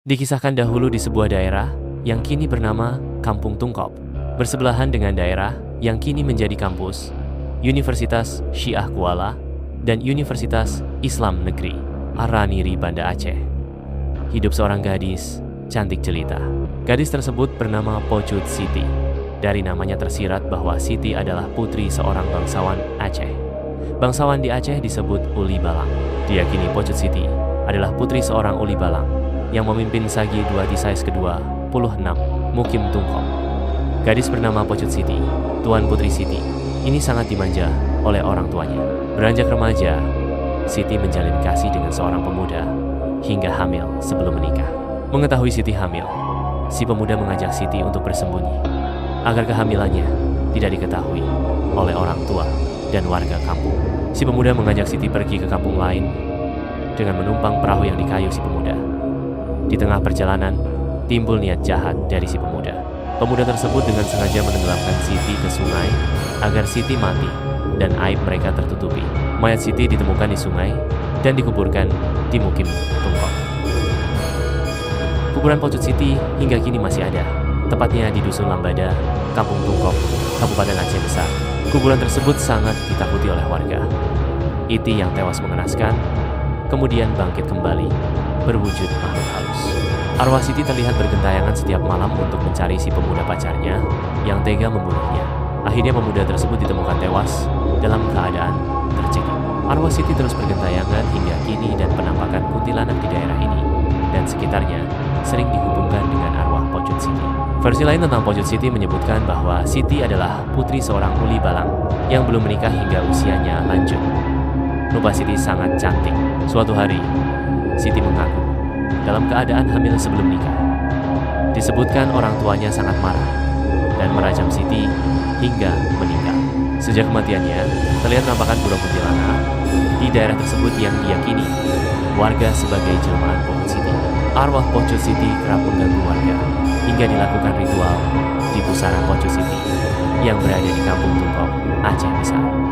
Dikisahkan dahulu di sebuah daerah yang kini bernama Kampung Tungkop, bersebelahan dengan daerah yang kini menjadi kampus Universitas Syiah Kuala dan Universitas Islam Negeri Araniri Banda Aceh. Hidup seorang gadis cantik jelita. Gadis tersebut bernama Pocut Siti. Dari namanya tersirat bahwa Siti adalah putri seorang bangsawan Aceh. Bangsawan di Aceh disebut Uli Balang. Diyakini Pocut Siti adalah putri seorang Uli Balang yang memimpin Sagi II Tisais ke-26 Mukim Tungkop. Gadis bernama Pocut Siti, Tuan Putri Siti, ini sangat dimanja oleh orang tuanya. Beranjak remaja, Siti menjalin kasih dengan seorang pemuda hingga hamil sebelum menikah. Mengetahui Siti hamil, si pemuda mengajak Siti untuk bersembunyi agar kehamilannya tidak diketahui oleh orang tua dan warga kampung. Si pemuda mengajak Siti pergi ke kampung lain dengan menumpang perahu yang dikayu si pemuda. Di tengah perjalanan, timbul niat jahat dari si pemuda. Pemuda tersebut dengan sengaja menenggelamkan Siti ke sungai agar Siti mati dan aib mereka tertutupi. Mayat Siti ditemukan di sungai dan dikuburkan di Mukim Tungkop. Kuburan Pocut Siti hingga kini masih ada, tepatnya di Dusun Lambada, Kampung Tungkop, Kabupaten Aceh Besar. Kuburan tersebut sangat ditakuti oleh warga. Iti yang tewas mengenaskan, kemudian bangkit kembali, berwujud makhluk halus. Arwah Siti terlihat bergentayangan setiap malam untuk mencari si pemuda pacarnya yang tega membunuhnya. Akhirnya pemuda tersebut ditemukan tewas dalam keadaan tercekik. Arwah Siti terus bergentayangan hingga kini dan penampakan kuntilanak di daerah ini dan sekitarnya sering dihubungkan dengan arwah Pocut Siti. Versi lain tentang Pocut Siti menyebutkan bahwa Siti adalah putri seorang Uli Balang yang belum menikah hingga usianya lanjut. Rupa Siti sangat cantik. Suatu hari, Siti mengaku dalam keadaan hamil sebelum nikah. Disebutkan orang tuanya sangat marah dan merajam Siti hingga meninggal. Sejak kematiannya, terlihat penampakan burung kuntilanak di daerah tersebut yang diyakini warga sebagai jelmaan Pocut Siti. Arwah Pocut Siti kerap mengganggu warga hingga dilakukan ritual di pusara Pocut Siti yang berada di Kampung Tungkop, Aceh Besar.